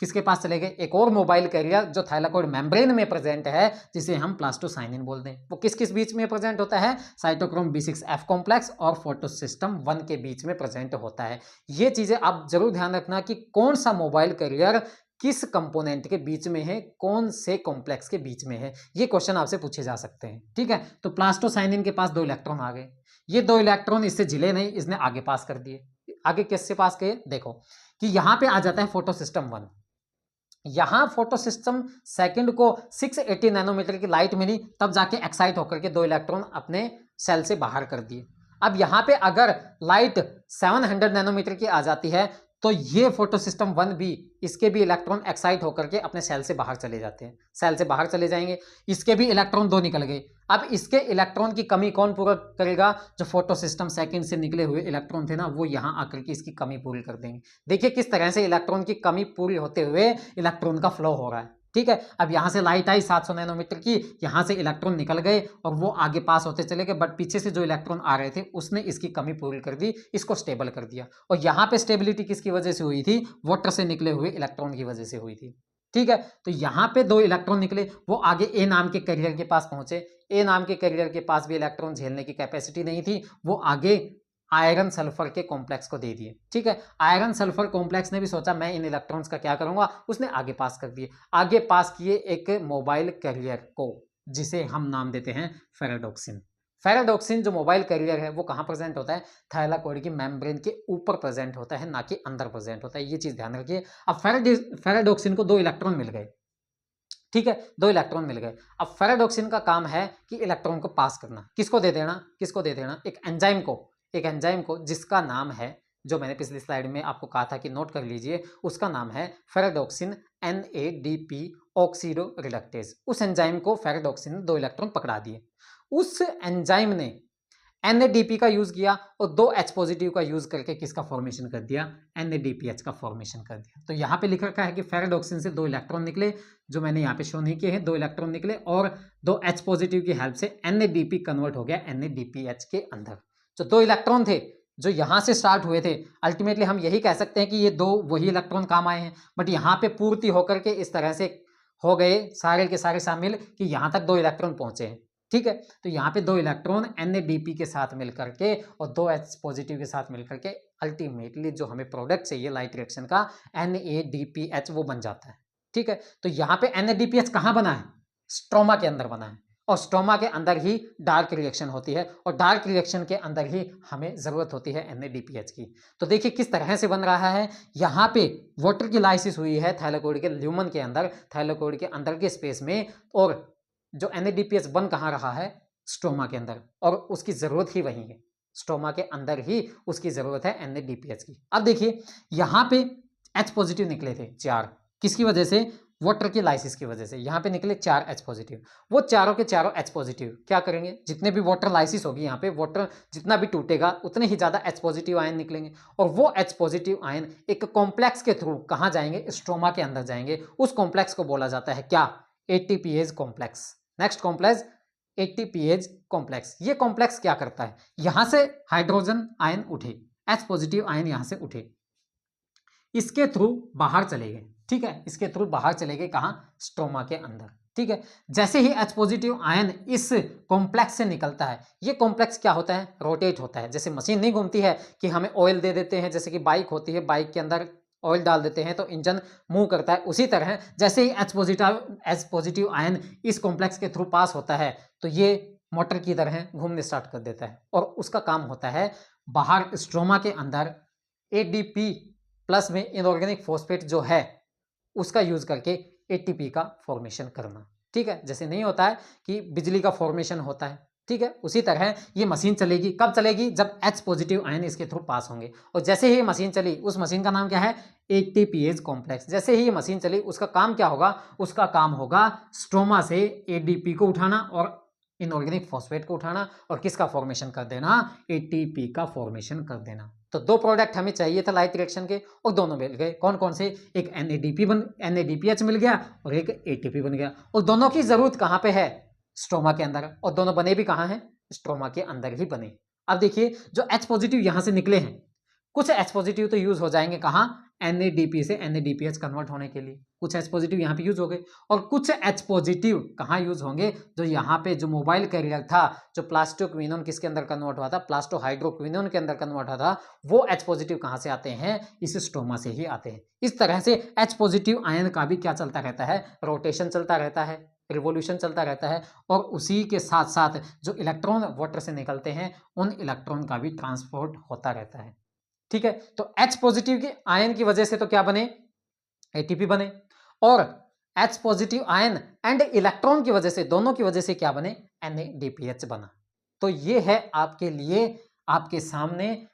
किसके पास चले गए? एक और मोबाइल कैरियर जो थाइलाकोइड मेम्ब्रेन में प्रेजेंट है, जिसे हम प्लास्टोसाइनिन बोलते हैं। वो किस किस बीच में प्रेजेंट होता है? साइटोक्रोम B6F कॉम्प्लेक्स और फोटोसिस्टम 1 के बीच में प्रेजेंट होता है। ये चीजें आप जरूर ध्यान रखना कि कौन सा मोबाइल कैरियर किस कंपोनेंट के बीच में है, कौन से कॉम्प्लेक्स के बीच में है। ये क्वेश्चन आपसे पूछे जा सकते हैं। ठीक है, तो प्लास्टोसाइनिन के पास दो इलेक्ट्रॉन आ गए। ये दो इलेक्ट्रॉन इससे झिले नहीं, इसने आगे पास कर दिए। आगे किससे पास किए? देखो कि यहां पे आ जाता है फोटोसिस्टम 1। यहां फोटोसिस्टम सेकंड को 680 नैनोमीटर की लाइट मिली, तब जाके एक्साइट होकर के दो इलेक्ट्रॉन अपने सेल से बाहर कर दिए। अब यहां पे अगर लाइट 700 नैनोमीटर की आ जाती है तो ये फोटोसिस्टम 1 भी, इसके भी इलेक्ट्रॉन एक्साइट होकर के अपने सेल से बाहर चले जाते हैं, सेल से बाहर चले जाएंगे। इसके भी इलेक्ट्रॉन दो निकल गए। अब इसके इलेक्ट्रॉन की कमी कौन पूरा करेगा? जो फोटोसिस्टम सेकंड से निकले हुए इलेक्ट्रॉन थे ना, वो यहां आकर के इसकी कमी पूरी कर देंगे। देखिए किस तरह से इलेक्ट्रॉन की कमी पूरी होते हुए इलेक्ट्रॉन का फ्लो हो रहा है। ठीक है, अब यहां से लाइट आई 700 नैनोमीटर की, यहां से इलेक्ट्रॉन निकल गए और वो आगे पास होते चले गए, बट पीछे से जो इलेक्ट्रॉन आ रहे थे उसने इसकी कमी पूरी कर दी, इसको स्टेबल कर दिया। और यहां पे स्टेबिलिटी किसकी वजह से हुई थी? वाटर से निकले हुए इलेक्ट्रॉन की वजह से हुई थी। ठीक है, तो यहां पे दो इलेक्ट्रॉन निकले, वो आगे ए नाम के कैरियर के पास पहुंचे। ए नाम के कैरियर के पास भी इलेक्ट्रॉन झेलने की कैपेसिटी नहीं थी, वो आगे आयरन सल्फर के कॉम्प्लेक्स को दे दिए। ठीक है, आयरन सल्फर कॉम्प्लेक्स ने भी सोचा मैं इन इलेक्ट्रॉन्स का क्या करूंगा, उसने आगे पास कर दिए। आगे पास किए एक मोबाइल कैरियर को, जिसे हम नाम देते हैं फेराडोक्सिन। फेराडोक्सिन जो मोबाइल कैरियर है वो कहाँ प्रेजेंट होता है? थाइलाकोइड की मेम्ब्रेन के ऊपर प्रेजेंट होता है, ना कि अंदर प्रेजेंट होता है। ये चीज ध्यान रखिए। अब फेराडोक्सिन को दो इलेक्ट्रॉन मिल गए। ठीक है, दो इलेक्ट्रॉन मिल गए। अब फेराडोक्सिन का काम है कि इलेक्ट्रॉन को पास करना। किसको दे देना? किसको दे देना? एक एंजाइम को, एक एंजाइम को जिसका नाम है, जो मैंने पिछली स्लाइड में आपको कहा था कि नोट कर लीजिए, उसका नाम है फेराडोक्सिन NADP ऑक्सीडो रिडक्टेज। उस एंजाइम को फेराडोक्सिन ने दो इलेक्ट्रॉन पकड़ा दिए। उस एंजाइम ने NADP का यूज किया और दो H पॉजिटिव का यूज करके किसका फॉर्मेशन कर दिया? NADPH का फॉर्मेशन कर दिया। तो यहाँ पे लिख रखा है कि फेराडोक्सिन से दो इलेक्ट्रॉन निकले, जो मैंने यहाँ पे शो नहीं किए हैं। दो इलेक्ट्रॉन निकले और दो H पॉजिटिव की हेल्प से NADP कन्वर्ट हो गया NADPH के अंदर। जो दो इलेक्ट्रॉन थे जो यहाँ से स्टार्ट हुए थे, अल्टीमेटली हम यही कह सकते हैं कि ये दो वही इलेक्ट्रॉन काम आए हैं, बट यहाँ पे पूर्ति होकर के इस तरह से हो गए सारे के सारे शामिल कि यहाँ तक दो इलेक्ट्रॉन पहुंचे हैं। ठीक है, तो यहाँ पे दो इलेक्ट्रॉन NADP के साथ मिलकर के और दो H पॉजिटिव के साथ मिलकर के अल्टीमेटली जो हमें प्रोडक्ट चाहिए लाइट रिएक्शन का NADPH वो बन जाता है। ठीक है, तो यहाँ पे NADPH कहाँ बना है? स्ट्रोमा के अंदर बना है और स्ट्रोमा के अंदर ही डार्क रिएक्शन होती है और डार्क रिएक्शन के अंदर ही हमें जरूरत होती है NADPH की। तो देखिए किस तरह से बन रहा है। यहाँ पे वाटर की लाइसिस हुई है थाइलाकोइड के ल्यूमन के अंदर, थाइलाकोइड के अंदर के स्पेस में, और जो NADPH बन कहाँ रहा है? स्ट्रोमा के अंदर, और उसकी जरूरत ही वही है। स्ट्रोमा के अंदर ही उसकी जरूरत है NADPH की। अब देखिए यहाँ पे H पॉजिटिव निकले थे 4, किसकी वजह से? वाटर की लाइसिस की वजह से। यहाँ पे निकले 4 H पॉजिटिव। वो चारों के चारों H पॉजिटिव क्या करेंगे? जितने भी वाटर लाइसिस होगी यहाँ पे, वाटर जितना भी टूटेगा उतने ही ज्यादा H पॉजिटिव आयन निकलेंगे और वो H पॉजिटिव आयन एक कॉम्प्लेक्स के थ्रू कहाँ जाएंगे? स्ट्रोमा के अंदर जाएंगे। उस कॉम्प्लेक्स को बोला जाता है क्या? ATPase complex. Next complex ATPase complex. ये कॉम्प्लेक्स क्या करता है? यहां से हाइड्रोजन आयन उठे, H पॉजिटिव आयन यहां से उठे, इसके थ्रू बाहर चले गए। ठीक है, इसके थ्रू बाहर चले गए कहां? स्ट्रोमा के अंदर। ठीक है, जैसे ही H पॉजिटिव आयन इस कॉम्प्लेक्स से निकलता है, ये कॉम्प्लेक्स क्या होता है? रोटेट होता है। जैसे मशीन नहीं घूमती है कि हमें ऑयल दे देते हैं, जैसे कि बाइक होती है, बाइक के अंदर ऑयल डाल देते हैं तो इंजन मूव करता है। उसी तरह जैसे ही H पॉजिटिव आयन इस कॉम्प्लेक्स के थ्रू पास होता है तो ये मोटर की तरह घूमने स्टार्ट कर देता है और उसका काम होता है बाहर स्ट्रोमा के अंदर ADP प्लस में इनऑर्गेनिक फॉस्फेट जो है उसका यूज करके ATP का फॉर्मेशन करना। ठीक है, जैसे नहीं होता है कि बिजली का फॉर्मेशन होता है, ठीक है, उसी तरह ये मशीन चलेगी। कब चलेगी? जब H पॉजिटिव आयन इसके थ्रू पास होंगे। और जैसे ही ये मशीन चली, उस मशीन का नाम क्या है? ATPase complex. जैसे ही ये मशीन चली उसका काम क्या होगा? उसका काम होगा स्ट्रोमा से ADP को उठाना और इनऑर्गेनिक फॉस्फेट को उठाना और किसका फॉर्मेशन कर देना? ATP का फॉर्मेशन कर देना। तो दो प्रोडक्ट हमें चाहिए था लाइट रिएक्शन के और दोनों मिल गए। कौन कौन से? एक NADPH मिल गया और एक ATP बन गया। और दोनों की जरूरत कहाँ पे है? स्ट्रोमा के अंदर। और दोनों बने भी कहाँ हैं? स्ट्रोमा के अंदर ही बने। अब देखिए जो H पॉजिटिव यहां से निकले हैं, कुछ H पॉजिटिव तो यूज हो जाएंगे कहाँ? NADP से NADPH कन्वर्ट होने के लिए कुछ H पॉजिटिव यहाँ पे यूज हो गए और कुछ H पॉजिटिव कहाँ यूज होंगे? जो यहाँ पे जो मोबाइल कैरियर था, जो प्लास्टोक्विनोन किसके अंदर कन्वर्ट हुआ था? प्लास्टोहाइड्रोक्विनोन के अंदर कन्वर्ट हुआ था। वो H पॉजिटिव कहाँ से आते हैं? इस स्ट्रोमा से ही आते हैं। इस तरह से H पॉजिटिव आयन का भी क्या चलता रहता है? रोटेशन चलता रहता है, रिवोल्यूशन चलता रहता है और उसी के साथ साथ जो इलेक्ट्रॉन वाटर से निकलते हैं उन इलेक्ट्रॉन का भी ट्रांसपोर्ट होता रहता है। ठीक है, तो H पॉजिटिव के आयन की वजह से तो क्या बने? ATP बने और H positive ion and electron की वजह से, दोनों की वजह से क्या बने? NADPH बना। तो ये है आपके लिए, आपके सामने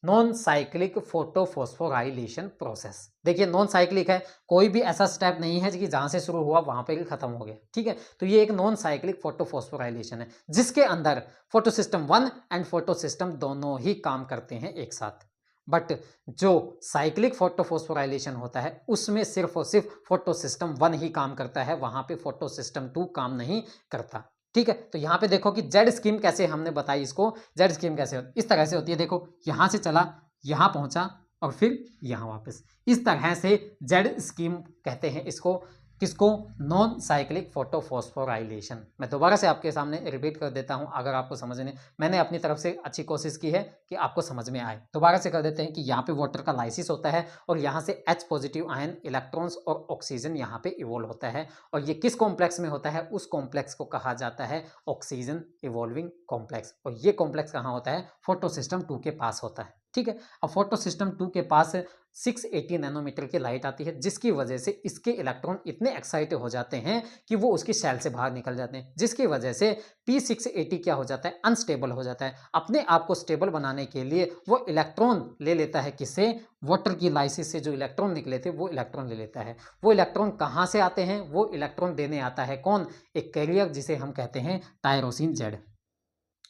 नॉन साइक्लिक फोटोफॉस्फोराइलेशन प्रोसेस। देखिए नॉन साइक्लिक है, कोई भी ऐसा स्टेप नहीं है कि जहां से शुरू हुआ वहां पे खत्म हो गया। ठीक है, तो ये एक नॉन साइक्लिक फोटोफॉस्फोराइलेशन है जिसके अंदर फोटोसिस्टम 1 एंड फोटोसिस्टम दोनों ही काम करते हैं एक साथ। बट जो साइक्लिक फोटोफॉस्फोराइलेशन होता है उसमें सिर्फ और सिर्फ फोटोसिस्टम 1 ही काम करता है, वहां पे फोटोसिस्टम 2 काम नहीं करता। ठीक है, तो यहां पे देखो कि जेड स्कीम कैसे हमने बताई इसको। जेड स्कीम कैसे होती? इस तरह से होती है। देखो यहां से चला, यहां पहुंचा और फिर यहां वापस। इस तरह से जेड स्कीम कहते हैं इसको। किसको? Non cyclic photophosphorylation. मैं दोबारा से आपके सामने रिपीट कर देता हूं, अगर आपको समझने, मैंने अपनी तरफ से अच्छी कोशिश की है कि आपको समझ में आए। दोबारा से कर देते हैं कि यहाँ पे वाटर का लाइसिस होता है और यहाँ से H पॉजिटिव आयन, इलेक्ट्रॉन्स और ऑक्सीजन यहाँ पे इवोल्व होता है और ये किस कॉम्प्लेक्स में होता है? उस कॉम्प्लेक्स को कहा जाता है ऑक्सीजन इवोल्विंग कॉम्प्लेक्स। और ये कॉम्प्लेक्स कहाँ होता है? फोटोसिस्टम 2 के पास होता है। ठीक है, अब फोटोसिस्टम 2 के पास 680 नैनोमीटर की लाइट आती है जिसकी वजह से इसके इलेक्ट्रॉन इतने एक्साइटेड हो जाते हैं कि वो उसकी सेल से बाहर निकल जाते हैं, जिसकी वजह से P680 क्या हो जाता है? अनस्टेबल हो जाता है। अपने आप को स्टेबल बनाने के लिए वो इलेक्ट्रॉन ले लेता है। किससे? वाटर की लाइसिस से जो इलेक्ट्रॉन निकले थे वो इलेक्ट्रॉन ले लेता है। वो इलेक्ट्रॉन कहाँ से आते हैं? वो इलेक्ट्रॉन देने आता है कौन? एक कैरियर जिसे हम कहते हैं टायरोसिन जेड।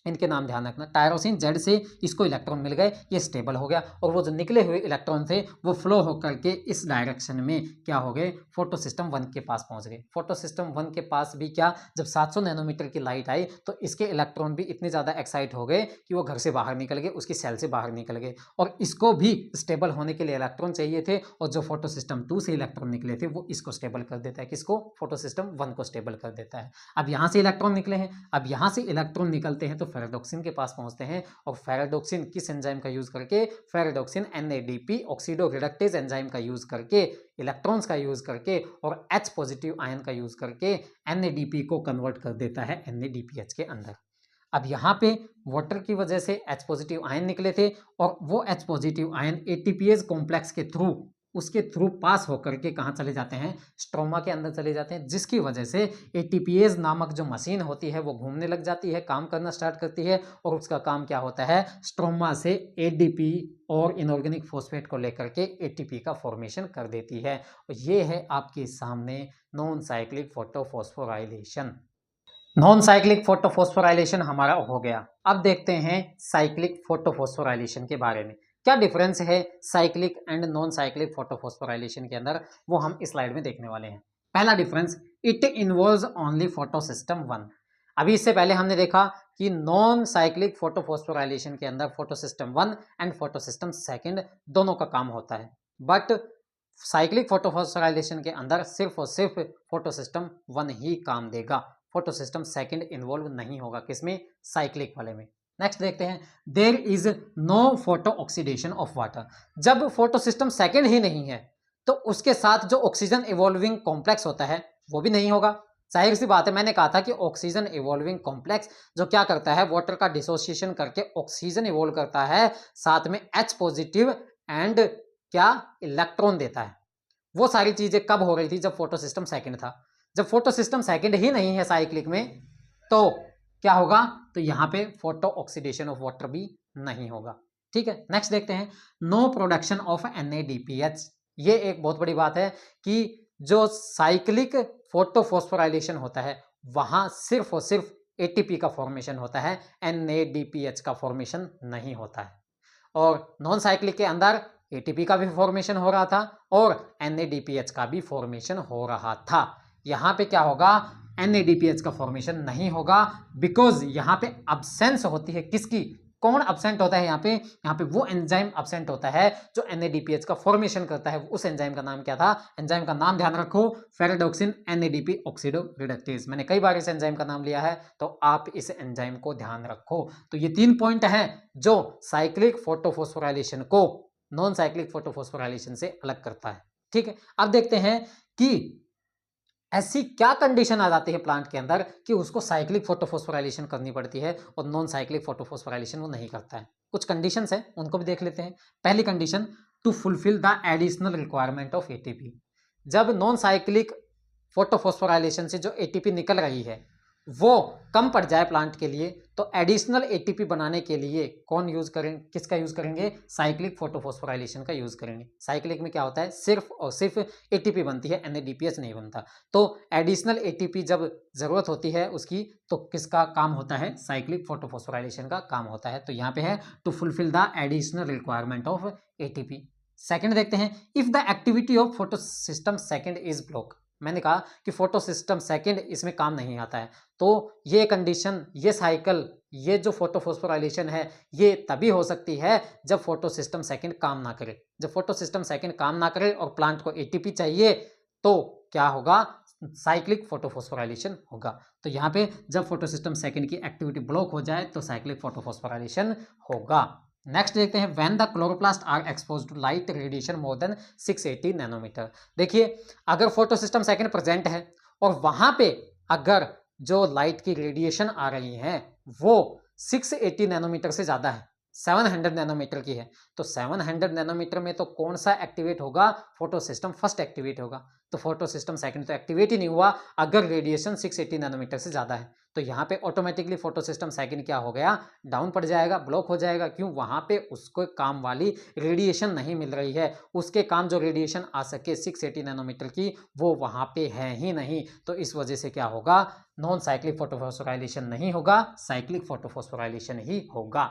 इनके नाम ध्यान रखना। टायरोसिन जेड से इसको इलेक्ट्रॉन मिल गए, ये स्टेबल हो गया और वो जो निकले हुए इलेक्ट्रॉन थे वो फ्लो होकर के इस डायरेक्शन में क्या हो गए? फोटोसिस्टम 1 के पास पहुंच गए। फोटोसिस्टम 1 के पास भी क्या, जब 700 नैनोमीटर की लाइट आई तो इसके इलेक्ट्रॉन भी इतने ज़्यादा एक्साइट हो गए कि वो घर से बाहर निकल गए, उसकी सेल से बाहर निकल गए और इसको भी स्टेबल होने के लिए इलेक्ट्रॉन चाहिए थे और जो फोटोसिस्टम 2 से इलेक्ट्रॉन निकले थे वो इसको स्टेबल कर देता है। किसको? फोटोसिस्टम 1 को स्टेबल कर देता है। अब यहाँ से इलेक्ट्रॉन निकले हैं, अब यहाँ से इलेक्ट्रॉन निकलते हैं तो फेराडोक्सिन के पास पहुंचते हैं और फेराडोक्सिन किस एंजाइम का यूज करके? Ferredoxin NADP oxido reductase enzyme का यूज करके, इलेक्ट्रॉन्स का यूज करके और H पॉजिटिव आयन का यूज करके NADP को कन्वर्ट कर देता है NADPH के अंदर। अब यहाँ पे वाटर की वजह से H पॉजिटिव आयन निकले थे और वो H positive ion ATPase complex के थ्रू, उसके थ्रू पास होकर के कहाँ चले जाते हैं? स्ट्रोमा के अंदर चले जाते हैं, जिसकी वजह से ATPase नामक जो मशीन होती है वो घूमने लग जाती है, काम करना स्टार्ट करती है और उसका काम क्या होता है? स्ट्रोमा से ADP और इनऑर्गेनिक फॉस्फेट को लेकर के ATP का फॉर्मेशन कर देती है। और ये है आपके सामने non cyclic photophosphorylation. Non cyclic photophosphorylation हमारा हो गया। अब देखते हैं साइक्लिक फोटोफॉस्फोराइलेशन के बारे में। क्या डिफरेंस है cyclic and non cyclic photophosphorylation के अंदर, वो हम इस स्लाइड में देखने वाले हैं। पहला difference, it involves only photosystem 1। अभी इससे पहले हमने देखा कि नॉन साइक्लिक फोटोफॉस्फोराइलेशन के अंदर फोटोसिस्टम 1 एंड फोटोसिस्टम 2 दोनों का काम होता है, बट साइक्लिक फोटोफॉस्फोराइलेशन के अंदर सिर्फ और सिर्फ फोटोसिस्टम 1 ही काम देगा। फोटोसिस्टम 2 इन्वॉल्व नहीं होगा। किसमें? साइक्लिक वाले में। नेक्स्ट देखते हैं, there is no photo oxidation of water. जब फोटो सिस्टम सेकंड ही नहीं है तो उसके साथ जो ऑक्सीजन इवॉल्विंग कॉम्प्लेक्स होता है वो भी नहीं होगा। जाहिर सी बात है, मैंने कहा था कि ऑक्सीजन इवॉल्विंग कॉम्प्लेक्स जो क्या करता है, वाटर का डिसोसिएशन करके ऑक्सीजन इवॉल्व करता है, साथ में H पॉजिटिव एंड क्या इलेक्ट्रॉन देता है। वो सारी चीजें कब हो रही थी, जब फोटो सिस्टम सेकंड था। जब फोटो सिस्टम सेकंड ही नहीं है साइक्लिक में तो क्या होगा, तो यहाँ पे फोटो ऑक्सीडेशन ऑफ वाटर भी नहीं होगा। ठीक है, नेक्स्ट देखते हैं, नो प्रोडक्शन ऑफ NADPH। ये एक बहुत बड़ी बात है कि जो साइक्लिक फोटोफॉस्फोराइलेशन होता है वहां सिर्फ और सिर्फ ATP का फॉर्मेशन होता है, NADPH का फॉर्मेशन नहीं होता है। और नॉन साइक्लिक के अंदर ATP का भी फॉर्मेशन हो रहा था और NADPH का भी फॉर्मेशन हो रहा था। यहाँ पे क्या होगा, NADPH का फॉर्मेशन नहीं होगा, बिकॉज यहाँ पे अब्सेंस होती है किसकी, कौन अब्सेंट होता है यहाँ पे वो एंजाइम अब्सेंट होता है जो NADPH का फॉर्मेशन करता है। उस एंजाइम का नाम क्या था, एंजाइम का नाम ध्यान रखो, फेराडॉक्सिन NADP ऑक्सीडो रिडक्टेज। मैंने कई बार इस एंजाइम का नाम लिया है तो आप इस एंजाइम को ध्यान रखो। तो ये 3 पॉइंट हैं जो साइक्लिक फोटोफॉस्फोराइलेशन को नॉन साइक्लिक फोटोफॉस्फोराइलेशन से अलग करता है। ठीक है, अब देखते हैं कि ऐसी क्या कंडीशन आ जाती है प्लांट के अंदर कि उसको साइक्लिक फोटोफॉस्फोराइलेशन करनी पड़ती है और नॉन साइक्लिक फोटोफॉस्फोराइलेशन वो नहीं करता है। कुछ कंडीशंस है, उनको भी देख लेते हैं। पहली condition, to fulfil the additional requirement of ATP। जब नॉन साइक्लिक फोटोफॉस्फोराइलेशन से जो ATP निकल रही है वो कम पड़ जाए प्लांट के लिए, तो एडिशनल ATP बनाने के लिए कौन यूज करेंगे, किसका यूज करेंगे, साइक्लिक फोटोफॉस्फोराइलेशन का यूज करेंगे। साइक्लिक में क्या होता है, सिर्फ और सिर्फ ATP बनती है, NADPH नहीं बनता। तो एडिशनल ATP जब जरूरत होती है उसकी, तो किसका काम होता है, साइक्लिक फोटोफॉस्फोराइलेशन का काम होता है। तो यहाँ पे है to fulfil the additional requirement of ATP। Second देखते हैं, if the activity of photo system second is block. मैंने कहा कि फोटो सिस्टम सेकंड इसमें काम नहीं आता है, तो ये कंडीशन, ये साइकिल, ये जो फोटोफॉस्फोराइलेशन है ये तभी हो सकती है जब फोटो सिस्टम सेकंड काम ना करे। जब फोटो सिस्टम सेकंड काम ना करे और प्लांट को ATP चाहिए तो क्या होगा, साइक्लिक फोटोफॉस्फोराइलेशन होगा। तो यहाँ पे जब फोटो सिस्टम सेकंड की एक्टिविटी ब्लॉक हो जाए तो साइक्लिक फोटोफॉस्फोराइलेशन होगा। नेक्स्ट देखते हैं, when the chloroplast are exposed to light radiation more than 680 nanometre. देखिए, अगर फोटो सिस्टम सेकंड प्रेजेंट है और वहां पे अगर जो लाइट की रेडिएशन आ रही है वो 680 नैनोमीटर से ज्यादा है, 700 नैनोमीटर की है, तो 700 नैनोमीटर में तो कौन सा एक्टिवेट होगा, फोटो सिस्टम फर्स्ट एक्टिवेट होगा। तो फोटो सिस्टम सेकंड तो एक्टिवेट ही नहीं हुआ अगर रेडिएशन 680 नैनोमीटर से ज्यादा है। तो यहाँ पे ऑटोमेटिकली फोटो सिस्टम सेकंड क्या हो गया, डाउन पड़ जाएगा, ब्लॉक हो जाएगा। क्यों, वहां पे उसको काम वाली रेडिएशन नहीं मिल रही है, उसके काम जो रेडिएशन आ सके 680 नैनोमीटर की वो वहां पे है ही नहीं। तो इस वजह से क्या होगा, नॉन साइक्लिक फोटोफॉस्फोराइलेशन नहीं होगा, साइक्लिक फोटोफॉस्फोराइलेशन ही होगा।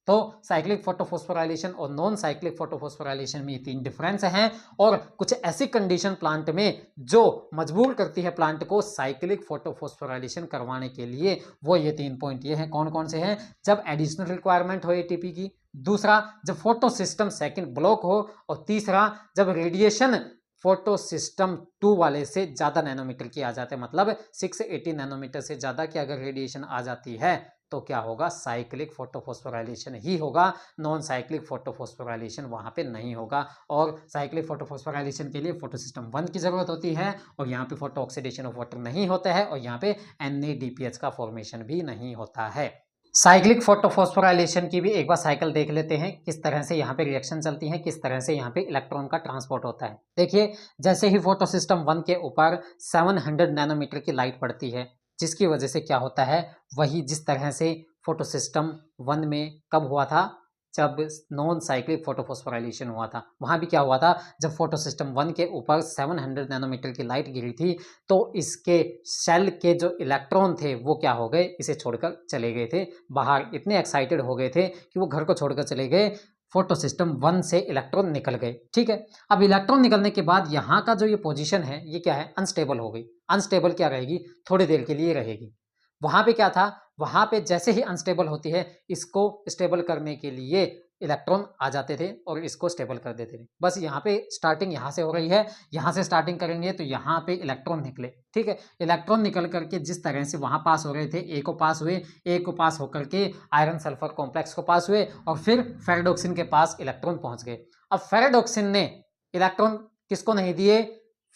तो साइक्लिक फोटोफॉस्फोराइलेशन और नॉन साइक्लिक फोटोफॉस्फोराइलेशन में 3 डिफरेंस हैं और कुछ ऐसी कंडीशन प्लांट में जो मजबूर करती है प्लांट को साइक्लिक फोटोफॉस्फोराइलेशन करवाने के लिए, वो ये 3 पॉइंट ये हैं। कौन कौन से हैं, जब एडिशनल रिक्वायरमेंट हो ATP की, दूसरा जब फोटो सिस्टम सेकंड ब्लॉक हो, और तीसरा जब रेडिएशन फोटो सिस्टम 2 वाले से ज्यादा नैनोमीटर की आ जाते हैं, मतलब 680 नैनोमीटर से ज्यादा की अगर रेडिएशन आ जाती है तो क्या होगा, साइक्लिक फोटोफॉस्फोराइलेशन ही होगा, नॉन साइक्लिक फोटोफॉस्फोराइलेशन वहां पे नहीं होगा। और साइक्लिक फोटोफॉस्फोराइलेशन के लिए फोटो सिस्टम 1 की जरूरत होती है और यहाँ पे फोटो ऑक्सीडेशन ऑफ वाटर नहीं होता है और यहाँ पे NADPH का फॉर्मेशन भी नहीं होता है। साइक्लिक फोटोफॉस्फोराइलेशन की भी एक बार साइकिल देख लेते हैं, किस तरह से यहाँ पे रिएक्शन चलती है, किस तरह से यहाँ पे इलेक्ट्रॉन का ट्रांसपोर्ट होता है। देखिए, जैसे ही फोटो सिस्टम 1 के ऊपर 700 नैनोमीटर की लाइट पड़ती है, जिसकी वजह से क्या होता है, वही जिस तरह से फोटो सिस्टम 1 में कब हुआ था, जब नॉन साइक्लिक फोटोफॉस्फोराइलेशन हुआ था, वहां भी क्या हुआ था, जब फोटो सिस्टम 1 के ऊपर 700 नैनोमीटर की लाइट गिरी थी तो इसके शेल के जो इलेक्ट्रॉन थे वो क्या हो गए, इसे छोड़कर चले गए थे बाहर। इतने एक्साइटेड हो गए थे कि वो घर को छोड़कर चले गए, फोटो सिस्टम 1 से इलेक्ट्रॉन निकल गए। ठीक है, अब इलेक्ट्रॉन निकलने के बाद यहाँ का जो ये पोजीशन है ये क्या है, अनस्टेबल हो गई। अनस्टेबल क्या रहेगी, थोड़ी देर के लिए रहेगी। वहां पे क्या था, वहां पे जैसे ही अनस्टेबल होती है, इसको स्टेबल करने के लिए इलेक्ट्रॉन आ जाते थे और इसको स्टेबल कर देते थे। बस यहाँ पे स्टार्टिंग यहाँ से हो रही है, यहाँ से स्टार्टिंग करेंगे तो यहाँ पे इलेक्ट्रॉन निकले, ठीक है। इलेक्ट्रॉन निकल करके जिस तरह से वहाँ पास हो रहे थे, ए को पास हुए, ए को पास होकर के आयरन सल्फर कॉम्प्लेक्स को पास हुए और फिर फेरेडोक्सिन के पास इलेक्ट्रॉन पहुँच गए। अब फेरेडोक्सिन ने इलेक्ट्रॉन किसको नहीं दिए?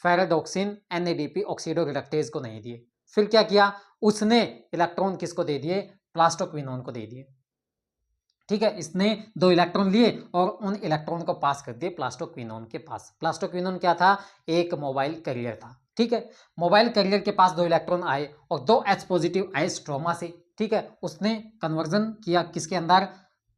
फेरेडोक्सिन NADP ऑक्सीडो रिडक्टेज को नहीं दिए। फिर क्या किया? उसने इलेक्ट्रॉन किसको दे दिए? प्लास्टोक्विनोन को दे दिए, ठीक है। इसने 2 इलेक्ट्रॉन लिए और उन इलेक्ट्रॉन को पास कर दिए प्लास्टोक्विनोन के पास। प्लास्टोक्विनोन क्या था? एक मोबाइल कैरियर था, ठीक है। मोबाइल कैरियर के पास 2 इलेक्ट्रॉन आए और 2 H पॉजिटिव आए स्ट्रोमा से, ठीक है। उसने कन्वर्जन किया किसके अंदर?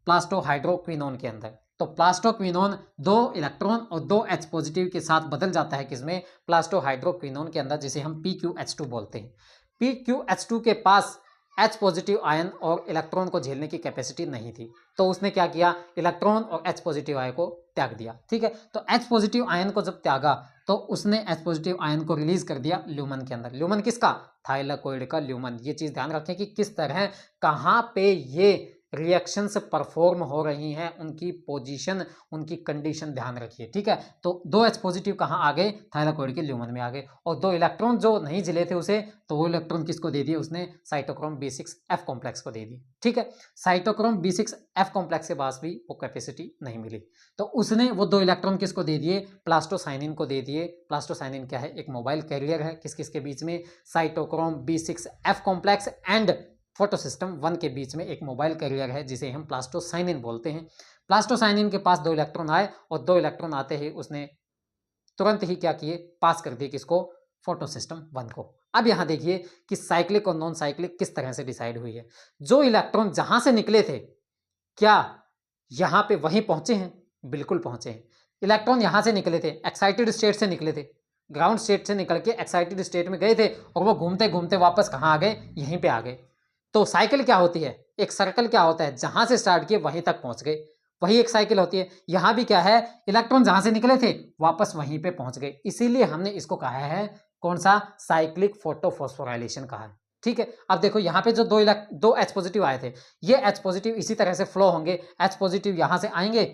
प्लास्टोहाइड्रोक्विनोन के अंदर। तो प्लास्टोक्विनोन 2 इलेक्ट्रॉन और 2 H पॉजिटिव के साथ बदल जाता है किसमें? प्लास्टोहाइड्रोक्विनोन के अंदर, जिसे हम PQH2 बोलते हैं। PQH2 के पास H पॉजिटिव आयन और इलेक्ट्रॉन को झेलने की कैपेसिटी नहीं थी, तो उसने क्या किया? इलेक्ट्रॉन और H पॉजिटिव आयन को त्याग दिया, ठीक है। तो H पॉजिटिव आयन को जब त्यागा तो उसने H पॉजिटिव आयन को रिलीज कर दिया ल्यूमन के अंदर। ल्यूमन किसका? थाइलाकोइड का ल्यूमन। ये चीज ध्यान रखें कि किस तरह कहाँ पे ये रिएक्शंस परफॉर्म हो रही हैं, उनकी पोजीशन, उनकी कंडीशन ध्यान रखिए, ठीक है। तो 2 H पॉजिटिव कहाँ आ गए? थाइलाकोइड के ल्यूमन में आ गए। और 2 इलेक्ट्रॉन जो नहीं जिले थे उसे, तो वो इलेक्ट्रॉन किसको दे दिए? उसने साइटोक्रोम B6F कॉम्प्लेक्स को दे दी, ठीक है। साइटोक्रोम B6F कॉम्प्लेक्स के पास भी वो कैपेसिटी नहीं मिली, तो उसने वो 2 इलेक्ट्रॉन किसको दे दिए? प्लास्टोसाइनिन को दे दिए। प्लास्टोसाइनिन क्या है? एक मोबाइल कैरियर है। किस किस के बीच में? Cytochrome B6F complex and photosystem 1 के बीच में एक मोबाइल कैरियर है जिसे हम प्लास्टोसाइनिन बोलते हैं। प्लास्टोसाइनिन के पास 2 इलेक्ट्रॉन आए और 2 इलेक्ट्रॉन आते ही उसने तुरंत ही क्या किए? पास कर दिए किसको? फोटोसिस्टम 1 को। अब यहां देखिए कि साइक्लिक और नॉन साइक्लिक किस तरह से डिसाइड हुई है। जो इलेक्ट्रॉन जहां से निकले थे, क्या यहां पे वहीं पहुंचे हैं? बिल्कुल पहुंचे हैं। इलेक्ट्रॉन यहां से निकले थे, एक्साइटेड स्टेट से निकले थे, ग्राउंड स्टेट से निकल के एक्साइटेड स्टेट में गए थे और वो घूमते घूमते वापस कहां आ गए? यहीं पे आ गए। तो साइकिल क्या होती है? एक सर्कल क्या होता है? जहां से स्टार्ट किए वहीं तक पहुंच गए, वही एक साइकिल होती है। यहां भी क्या है? इलेक्ट्रॉन जहां से निकले थे वापस वहीं पे पहुंच गए, इसीलिए हमने इसको कहा है कौन सा? साइक्लिक फोटोफॉस्फोराइलेशन कहा है, ठीक है। अब देखो यहाँ पे जो 2 H पॉजिटिव आए थे, ये H पॉजिटिव इसी तरह से फ्लो होंगे। H पॉजिटिव यहां से आएंगे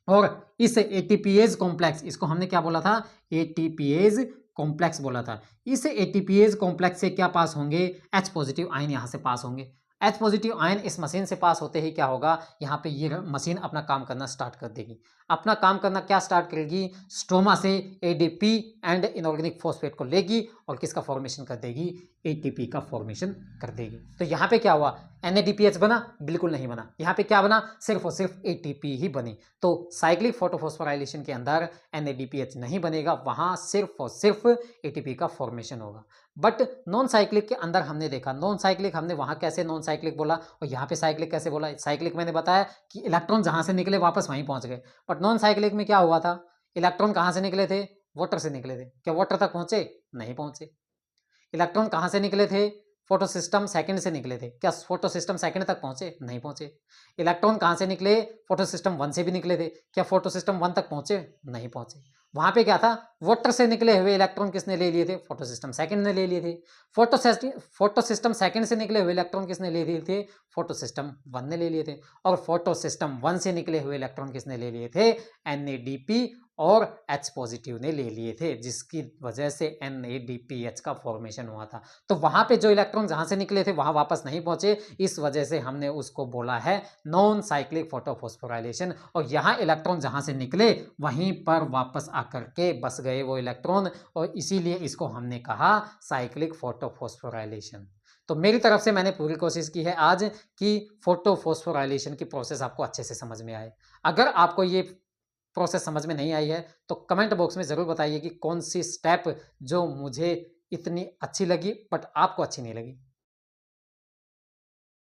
और इस ATPase कॉम्प्लेक्स, इसको हमने क्या बोला था? ATPase कॉम्प्लेक्स बोला था। इस ATPase कॉम्प्लेक्स से क्या पास होंगे? H पॉजिटिव आयन यहाँ से पास होंगे। H पॉजिटिव आयन इस मशीन से पास होते ही क्या होगा? यहाँ पे ये मशीन अपना काम करना स्टार्ट कर देगी। अपना काम करना क्या स्टार्ट करेगी? स्ट्रोमा से ADP एंड इनऑर्गेनिक फॉस्फेट को लेगी और किसका फॉर्मेशन कर देगी? ATP का फॉर्मेशन कर देगी। तो यहाँ पे क्या हुआ? NADPH बना? बिल्कुल नहीं बना। यहाँ पे क्या बना? सिर्फ और सिर्फ ATP ही बनी। तो साइक्लिक फोटोफॉस्फोराइलेशन के अंदर NADPH नहीं बनेगा, वहां सिर्फ और सिर्फ ATP का फॉर्मेशन होगा। बट नॉन साइक्लिक के अंदर हमने देखा, नॉन साइक्लिक हमने वहां कैसे नॉन साइक्लिक बोला और यहाँ पे साइक्लिक कैसे बोला? साइक्लिक मैंने बताया कि इलेक्ट्रॉन जहां से निकले वापस वहीं पहुंच गए। बट नॉन साइक्लिक में क्या हुआ था? इलेक्ट्रॉन कहां से निकले थे? वाटर से निकले थे। क्या वाटर तक पहुंचे? नहीं पहुंचे। इलेक्ट्रॉन कहां से निकले थे? फोटोसिस्टम सेकंड से निकले थे। क्या फोटोसिस्टम सेकंड तक पहुंचे? नहीं पहुंचे। इलेक्ट्रॉन कहां से निकले? फोटोसिस्टम 1 से भी निकले थे। क्या फोटोसिस्टम 1 तक पहुंचे? नहीं पहुंचे। वहां पे क्या था? वाटर से निकले हुए इलेक्ट्रॉन किसने ले लिए थे? फोटोसिस्टम सेकंड ने ले लिए थे। फोटोसिस्टम सेकंड से निकले हुए इलेक्ट्रॉन किसने ले लिए थे? फोटोसिस्टम 1 ने ले लिए थे। और फोटोसिस्टम 1 से निकले हुए इलेक्ट्रॉन किसने ले लिए थे? NADP और H पॉजिटिव ने ले लिए थे, जिसकी वजह से NADPH का फॉर्मेशन हुआ था। तो वहां पे जो इलेक्ट्रॉन जहां से निकले थे वहां वापस नहीं पहुंचे, इस वजह से हमने उसको बोला है नॉन साइक्लिक फोटोफॉस्फोराइलेशन। और यहाँ इलेक्ट्रॉन जहां से निकले वहीं पर वापस आकर के बस गए वो इलेक्ट्रॉन, और इसीलिए इसको हमने कहा साइक्लिक फोटोफॉस्फोराइलेशन। तो मेरी तरफ से मैंने पूरी कोशिश की है आज कि फोटोफॉस्फोराइलेशन की प्रोसेस आपको अच्छे से समझ में आए। अगर आपको ये प्रोसेस समझ में नहीं आई है तो कमेंट बॉक्स में ज़रूर बताइए कि कौन सी स्टेप जो मुझे इतनी अच्छी लगी बट आपको अच्छी नहीं लगी।